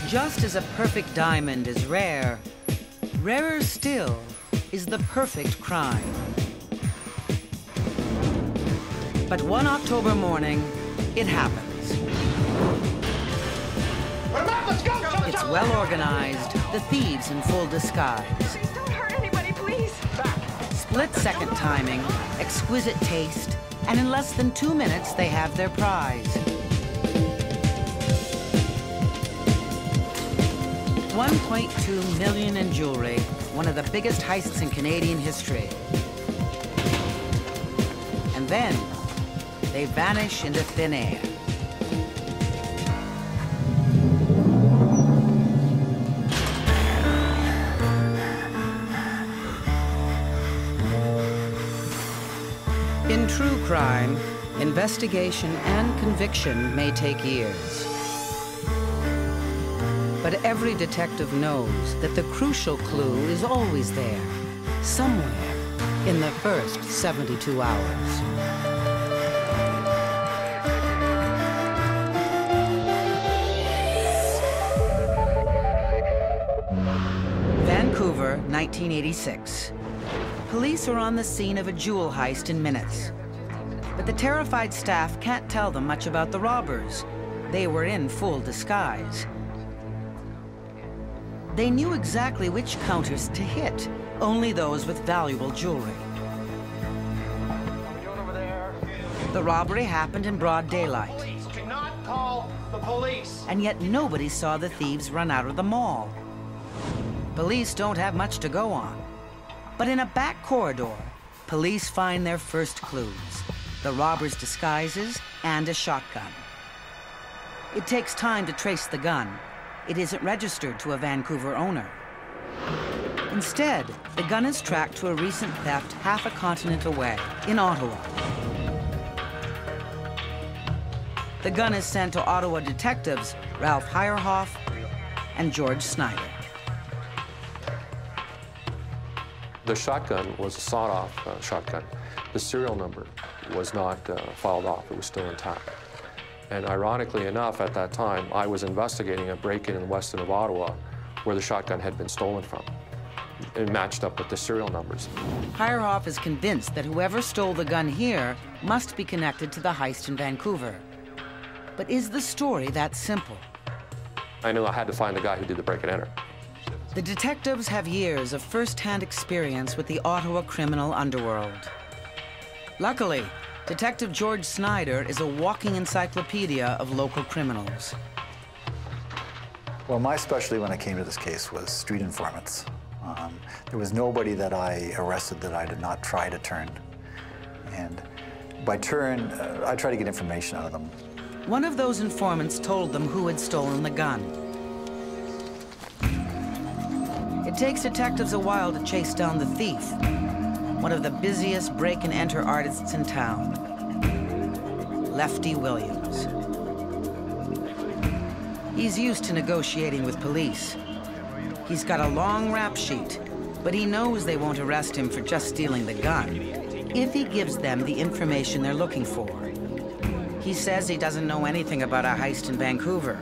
Just as a perfect diamond is rare, rarer still is the perfect crime. But one October morning, it happens. Let's go! It's well organized, the thieves in full disguise. Please don't hurt anybody, please. Split-second timing, exquisite taste, and in less than 2 minutes, they have their prize. 1.2 million in jewelry, one of the biggest heists in Canadian history. And then, they vanish into thin air. In true crime, investigation and conviction may take years. But every detective knows that the crucial clue is always there, somewhere in the first 72 hours. Vancouver, 1986. Police are on the scene of a jewel heist in minutes. But the terrified staff can't tell them much about the robbers. They were in full disguise. They knew exactly which counters to hit, only those with valuable jewelry. The robbery happened in broad daylight. Please do not call the police. And yet nobody saw the thieves run out of the mall. Police don't have much to go on. But in a back corridor, police find their first clues: the robbers' disguises and a shotgun. It takes time to trace the gun. It isn't registered to a Vancouver owner. Instead, the gun is tracked to a recent theft half a continent away, in Ottawa. The gun is sent to Ottawa detectives Ralph Heyerhoff and George Snyder. The shotgun was a sawed-off shotgun. The serial number was not filed off. It was still intact. And ironically enough, at that time, I was investigating a break-in in the west end of Ottawa where the shotgun had been stolen from. It matched up with the serial numbers. Heyerhoff is convinced that whoever stole the gun here must be connected to the heist in Vancouver. But is the story that simple? I knew I had to find the guy who did the break and enter. The detectives have years of first-hand experience with the Ottawa criminal underworld. Luckily, Detective George Snyder is a walking encyclopedia of local criminals. Well, my specialty when I came to this case was street informants. There was nobody that I arrested that I did not try to turn. And by turn, I tried to get information out of them. One of those informants told them who had stolen the gun. It takes detectives a while to chase down the thief, one of the busiest break-and-enter artists in town, Lefty Williams. He's used to negotiating with police. He's got a long rap sheet, but he knows they won't arrest him for just stealing the gun if he gives them the information they're looking for. He says he doesn't know anything about a heist in Vancouver.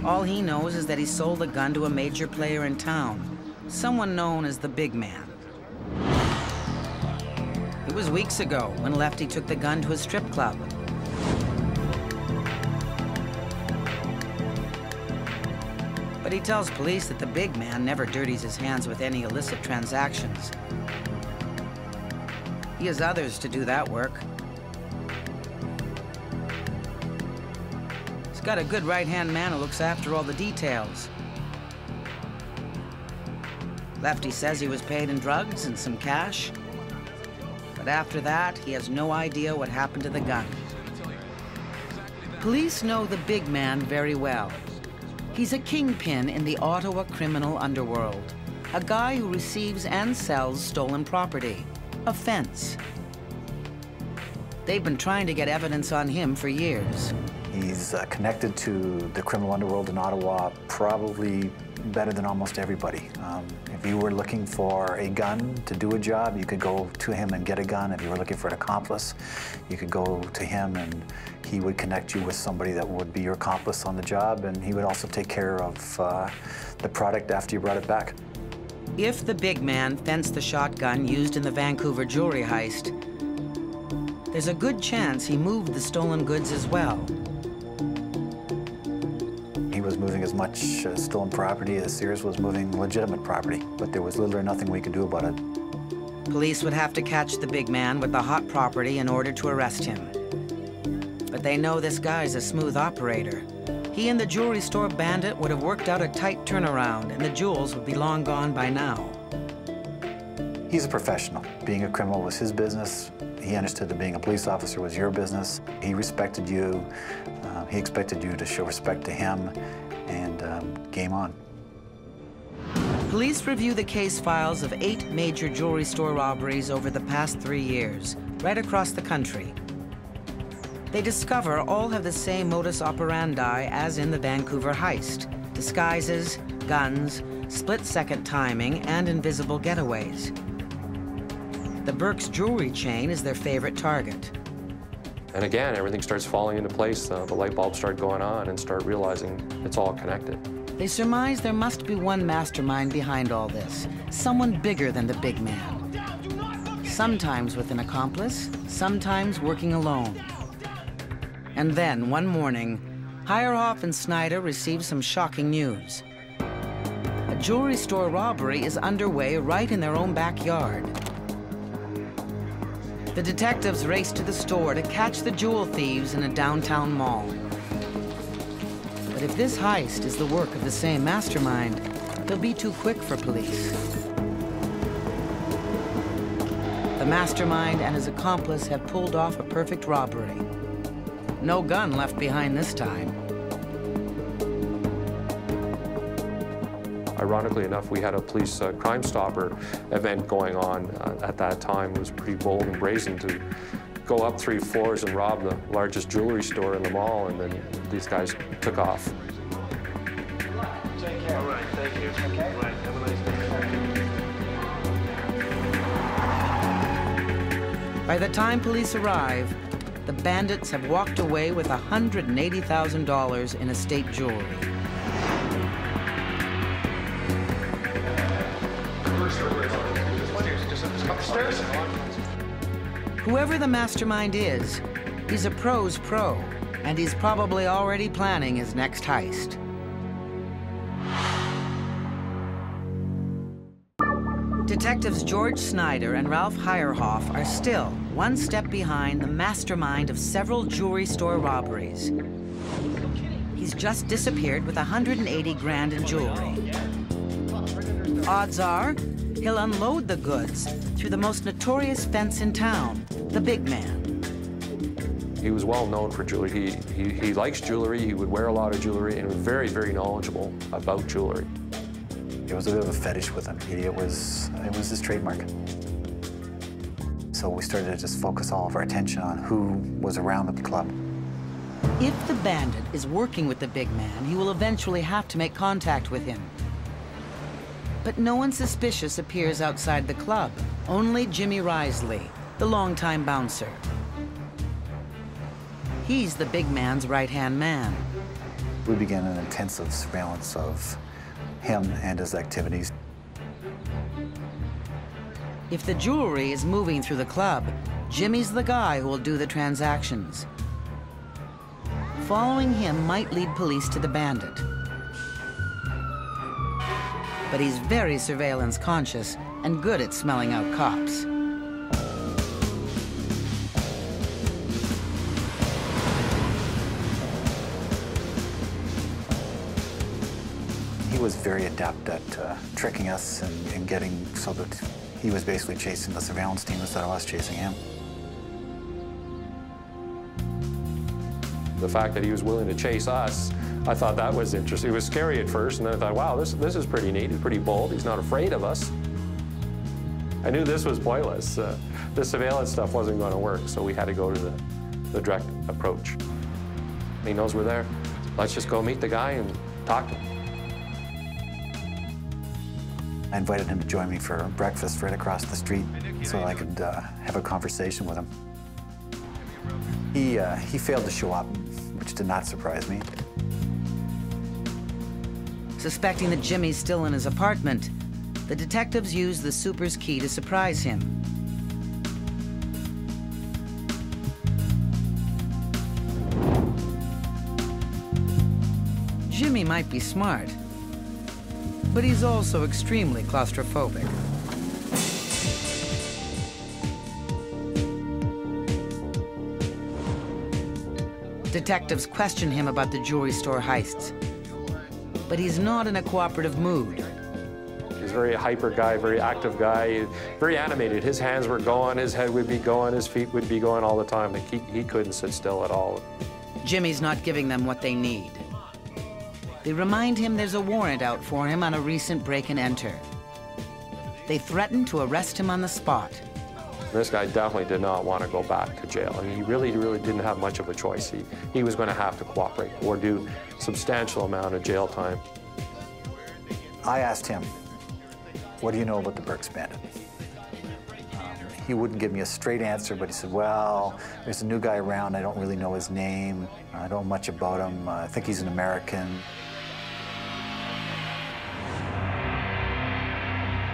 All he knows is that he sold the gun to a major player in town, someone known as the big man. It was weeks ago when Lefty took the gun to a strip club. But he tells police that the big man never dirties his hands with any illicit transactions. He has others to do that work. He's got a good right-hand man who looks after all the details. Lefty says he was paid in drugs and some cash. But after that, he has no idea what happened to the gun. Police know the big man very well. He's a kingpin in the Ottawa criminal underworld, a guy who receives and sells stolen property, a fence. They've been trying to get evidence on him for years. He's connected to the criminal underworld in Ottawa probably better than almost everybody. If you were looking for a gun to do a job, you could go to him and get a gun. If you were looking for an accomplice, you could go to him and he would connect you with somebody that would be your accomplice on the job, and he would also take care of the product after you brought it back. If the big man fenced the shotgun used in the Vancouver jewelry heist, there's a good chance he moved the stolen goods as well. He was moving as much stolen property as Sears was moving legitimate property, but there was little or nothing we could do about it. Police would have to catch the big man with the hot property in order to arrest him. But they know this guy's a smooth operator. He and the jewelry store Bandit would have worked out a tight turnaround, and the jewels would be long gone by now. He's a professional. Being a criminal was his business. He understood that being a police officer was your business. He respected you. He expected you to show respect to him, and game on. Police review the case files of 8 major jewelry store robberies over the past 3 years, right across the country. They discover all have the same modus operandi as in the Vancouver heist: disguises, guns, split-second timing, and invisible getaways. The Burke's jewelry chain is their favorite target. And again, everything starts falling into place. The light bulbs start going on and start realizing it's all connected. They surmise there must be one mastermind behind all this, someone bigger than the big man. Sometimes with an accomplice, sometimes working alone. And then, one morning, Heyerhoff and Snyder receive some shocking news. A jewelry store robbery is underway right in their own backyard. The detectives race to the store to catch the jewel thieves in a downtown mall. But if this heist is the work of the same mastermind, they'll be too quick for police. The mastermind and his accomplice have pulled off a perfect robbery. No gun left behind this time. Ironically enough, we had a police Crime Stopper event going on at that time. It was pretty bold and brazen to go up 3 floors and rob the largest jewelry store in the mall, and then these guys took off. Take care. All right, thank you. Okay. All right, have a nice day. By the time police arrive, the bandits have walked away with $180,000 in estate jewelry. Upstairs. Whoever the mastermind is, he's a pro's pro, and he's probably already planning his next heist. Detectives George Snyder and Ralph Heyerhoff are still one step behind the mastermind of several jewelry store robberies. He's just disappeared with 180 grand in jewelry. Odds are, he'll unload the goods through the most notorious fence in town, the big man. He was well known for jewelry. He likes jewelry. He would wear a lot of jewelry and was very, very knowledgeable about jewelry. It was a bit of a fetish with him. It was his trademark. So we started to just focus all of our attention on who was around the club. If the bandit is working with the big man, he will eventually have to make contact with him. But no one suspicious appears outside the club. Only Jimmy Risley, the longtime bouncer. He's the big man's right-hand man. We began an intensive surveillance of him and his activities. If the jewelry is moving through the club, Jimmy's the guy who will do the transactions. Following him might lead police to the bandit. But he's very surveillance conscious and good at smelling out cops. He was very adept at tricking us and getting so that he was basically chasing the surveillance team instead of us chasing him. The fact that he was willing to chase us, I thought that was interesting. It was scary at first, and then I thought, wow, this is pretty neat. He's pretty bold. He's not afraid of us. I knew this was pointless. The surveillance stuff wasn't going to work, so we had to go to the direct approach. He knows we're there. Let's just go meet the guy and talk to him. I invited him to join me for breakfast right across the street so I could have a conversation with him. He failed to show up, which did not surprise me. Suspecting that Jimmy's still in his apartment, the detectives used the super's key to surprise him. Jimmy might be smart, but he's also extremely claustrophobic. Detectives question him about the jewelry store heists, but he's not in a cooperative mood. He's a very hyper guy, very active guy, very animated. His hands were going, his head would be going, his feet would be going all the time. Like he couldn't sit still at all. Jimmy's not giving them what they need. They remind him there's a warrant out for him on a recent break and enter. They threaten to arrest him on the spot. This guy definitely did not want to go back to jail. I mean, he really didn't have much of a choice. He was going to have to cooperate or do a substantial amount of jail time. I asked him, what do you know about the Burke's Bandit? He wouldn't give me a straight answer, but he said, well, there's a new guy around. I don't really know his name. I don't know much about him. I think he's an American.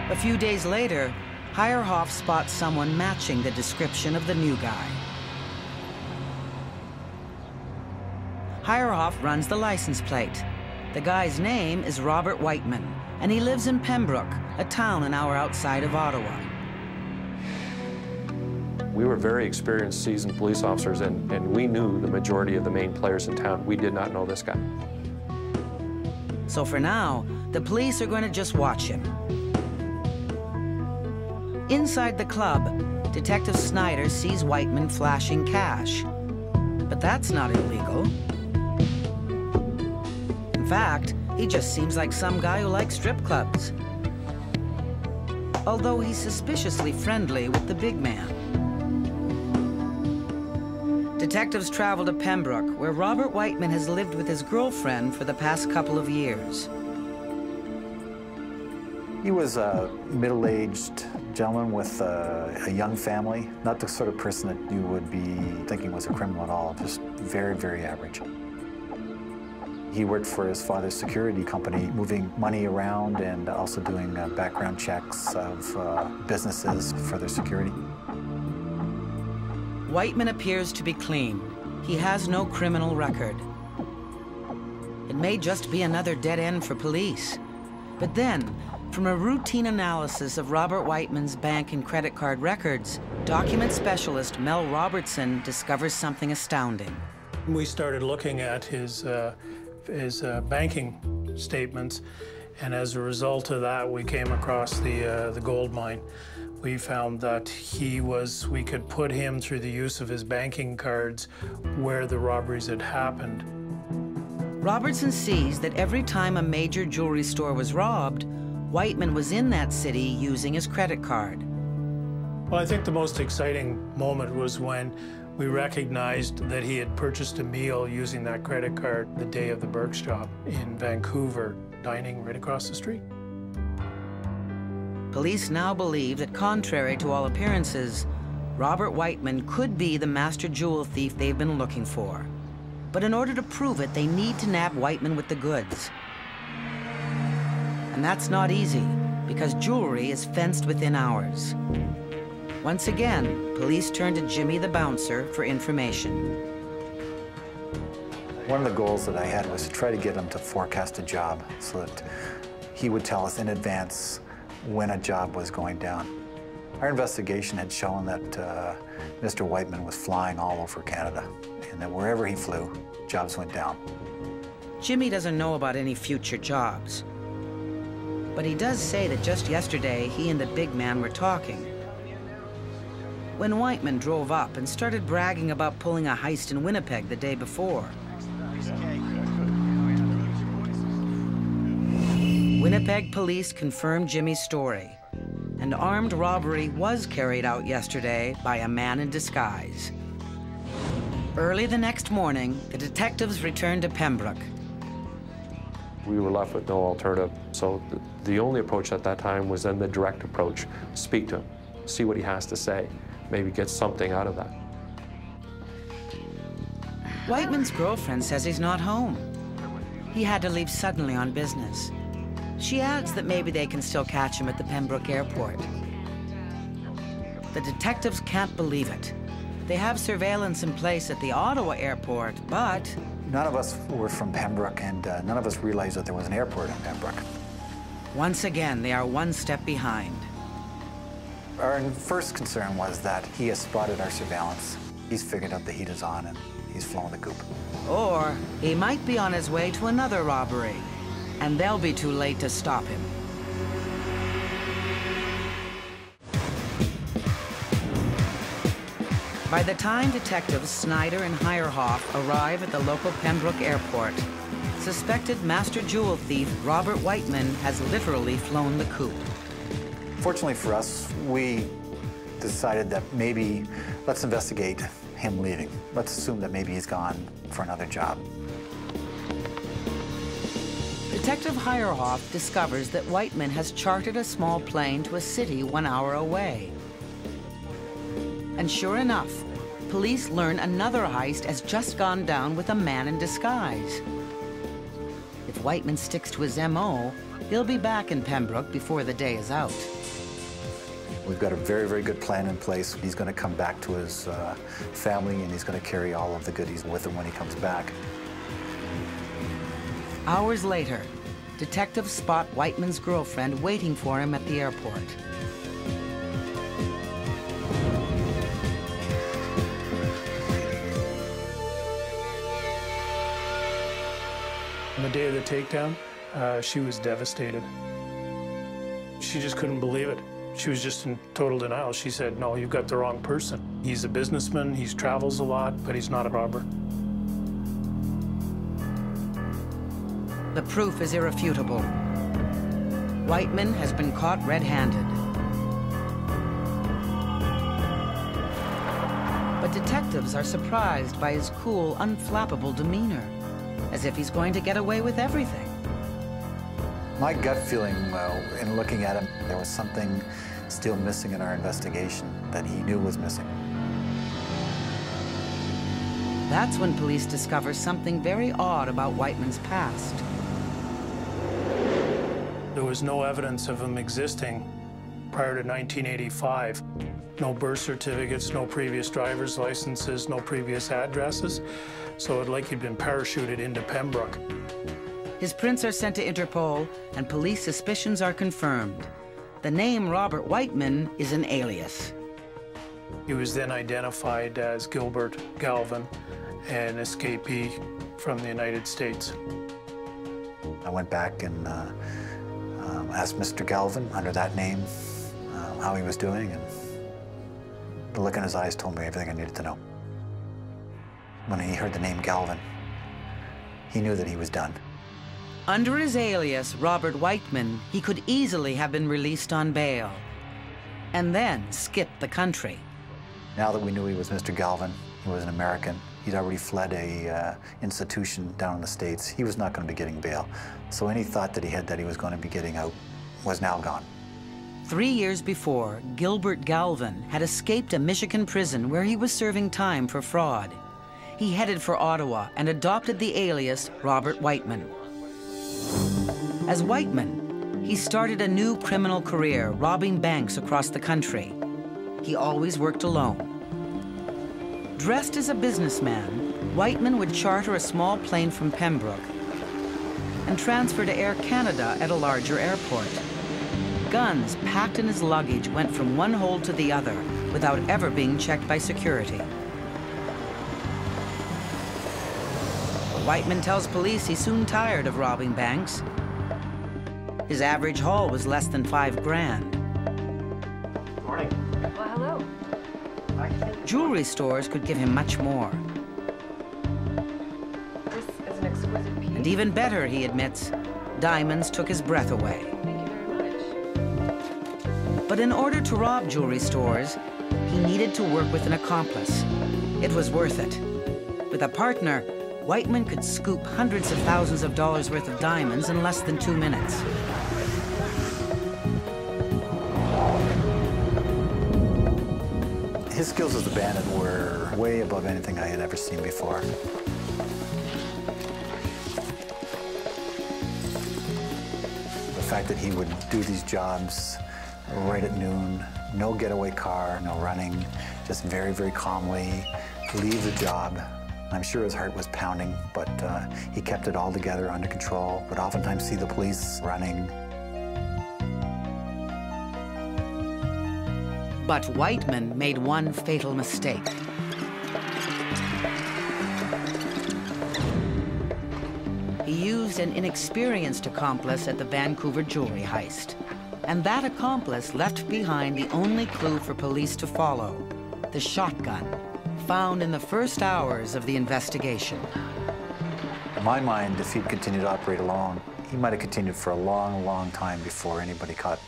A few days later, Heyerhoff spots someone matching the description of the new guy. Heyerhoff runs the license plate. The guy's name is Robert Whiteman, and he lives in Pembroke, a town an hour outside of Ottawa. We were very experienced, seasoned police officers, and we knew the majority of the main players in town. We did not know this guy. So for now, the police are going to just watch him. Inside the club, Detective Snyder sees Whiteman flashing cash. But that's not illegal. In fact, he just seems like some guy who likes strip clubs. Although he's suspiciously friendly with the big man. Detectives travel to Pembroke, where Robert Whiteman has lived with his girlfriend for the past couple of years. He was a middle-aged gentleman with a young family, not the sort of person that you would be thinking was a criminal at all, just very, very average. He worked for his father's security company, moving money around and also doing background checks of businesses for their security. Whiteman appears to be clean. He has no criminal record. It may just be another dead end for police. But then, from a routine analysis of Robert Whiteman's bank and credit card records, document specialist Mel Robertson discovers something astounding. We started looking at his banking statements, and as a result of that, we came across the gold mine. We found that we could put him through the use of his banking cards where the robberies had happened. Robertson sees that every time a major jewelry store was robbed, Whiteman was in that city using his credit card. Well, I think the most exciting moment was when we recognized that he had purchased a meal using that credit card the day of the Burke's job in Vancouver, dining right across the street. Police now believe that, contrary to all appearances, Robert Whiteman could be the master jewel thief they've been looking for. But in order to prove it, they need to nab Whiteman with the goods. And that's not easy, because jewelry is fenced within hours. Once again, police turn to Jimmy the bouncer for information. One of the goals that I had was to try to get him to forecast a job so that he would tell us in advance when a job was going down. Our investigation had shown that Mr. Whiteman was flying all over Canada, and that wherever he flew, jobs went down. Jimmy doesn't know about any future jobs. But he does say that just yesterday, he and the big man were talking. When Whiteman drove up and started bragging about pulling a heist in Winnipeg the day before. Winnipeg police confirmed Jimmy's story. An armed robbery was carried out yesterday by a man in disguise. Early the next morning, the detectives returned to Pembroke. We were left with no alternative, so the only approach at that time was then the direct approach. Speak to him, see what he has to say, maybe get something out of that. Whiteman's girlfriend says he's not home. He had to leave suddenly on business. She adds that maybe they can still catch him at the Pembroke airport. The detectives can't believe it. They have surveillance in place at the Ottawa airport, but... None of us were from Pembroke, and none of us realized that there was an airport in Pembroke. once again, they are one step behind. Our first concern was that he has spotted our surveillance. He's figured out the heat is on and he's flown the coop. Or he might be on his way to another robbery, and they'll be too late to stop him. By the time detectives Snyder and Heyerhoff arrive at the local Pembroke airport, suspected master jewel thief Robert Whiteman has literally flown the coop. Fortunately for us, we decided that maybe let's investigate him leaving. Let's assume that maybe he's gone for another job. Detective Heyerhoff discovers that Whiteman has chartered a small plane to a city 1 hour away. And sure enough, police learn another heist has just gone down with a man in disguise. If Whiteman sticks to his MO, he'll be back in Pembroke before the day is out. We've got a very, very good plan in place. He's going to come back to his family, and he's going to carry all of the goodies with him when he comes back. Hours later, detectives spot Whiteman's girlfriend waiting for him at the airport. On the day of the takedown, she was devastated. She just couldn't believe it. She was just in total denial. She said, "No, you've got the wrong person. He's a businessman, he travels a lot, but he's not a robber." The proof is irrefutable. Whiteman has been caught red-handed. But detectives are surprised by his cool, unflappable demeanor, as if he's going to get away with everything. My gut feeling, in looking at him, there was something still missing in our investigation that he knew was missing. That's when police discover something very odd about Whiteman's past. There was no evidence of him existing prior to 1985. No birth certificates, no previous driver's licenses, no previous addresses. So it's like he'd been parachuted into Pembroke. His prints are sent to Interpol, and police suspicions are confirmed. The name Robert Whiteman is an alias. He was then identified as Gilbert Galvin, an escapee from the United States. I went back and asked Mr. Galvin, under that name, how he was doing, and the look in his eyes told me everything I needed to know. When he heard the name Galvin, he knew that he was done. Under his alias, Robert Whiteman, he could easily have been released on bail and then skipped the country. Now that we knew he was Mr. Galvin, he was an American, he'd already fled a institution down in the States, he was not going to be getting bail. So any thought that he had that he was going to be getting out was now gone. 3 years before, Gilbert Galvin had escaped a Michigan prison where he was serving time for fraud. He headed for Ottawa and adopted the alias Robert Whiteman. As Whiteman, he started a new criminal career, robbing banks across the country. He always worked alone. Dressed as a businessman, Whiteman would charter a small plane from Pembroke and transfer to Air Canada at a larger airport. Guns packed in his luggage went from one hold to the other without ever being checked by security. Whiteman tells police he's soon tired of robbing banks. His average haul was less than $5 grand. Morning. Well, hello. Jewelry stores could give him much more. This is an exquisite piece. And even better, he admits, diamonds took his breath away. Thank you very much. But in order to rob jewelry stores, he needed to work with an accomplice. It was worth it. With a partner, Whiteman could scoop hundreds of thousands of dollars worth of diamonds in less than 2 minutes. His skills as a bandit were way above anything I had ever seen before. The fact that he would do these jobs right at noon, no getaway car, no running, just very, very calmly leave the job. I'm sure his heart was pounding, but he kept it all together, under control, would oftentimes see the police running. But Whiteman made one fatal mistake. He used an inexperienced accomplice at the Vancouver jewelry heist. And that accomplice left behind the only clue for police to follow, the shotgun, found in the first hours of the investigation. In my mind, if he'd continued to operate alone, he might have continued for a long, long time before anybody caught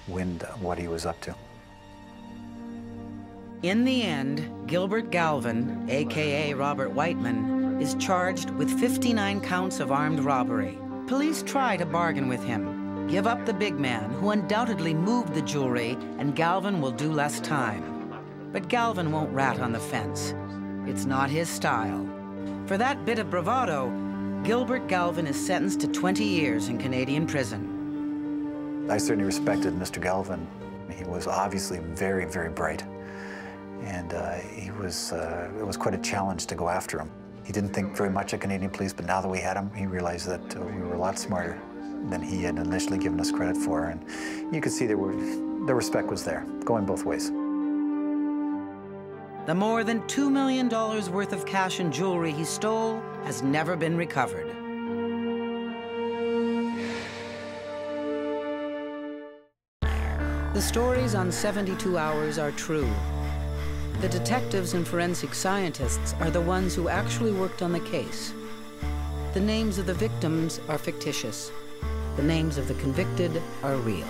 wind of what he was up to. In the end, Gilbert Galvin, AKA Robert Whiteman, is charged with 59 counts of armed robbery. Police try to bargain with him, give up the big man who undoubtedly moved the jewelry, and Galvin will do less time. But Galvin won't rat on the fence. It's not his style. For that bit of bravado, Gilbert Galvin is sentenced to 20 years in Canadian prison. I certainly respected Mr. Galvin. He was obviously very, very bright. And it was quite a challenge to go after him. He didn't think very much of Canadian police, but now that we had him, he realized that we were a lot smarter than he had initially given us credit for. And you could see the respect was there, going both ways. The more than $2 million worth of cash and jewelry he stole has never been recovered. The stories on 72 Hours are true. The detectives and forensic scientists are the ones who actually worked on the case. The names of the victims are fictitious. The names of the convicted are real.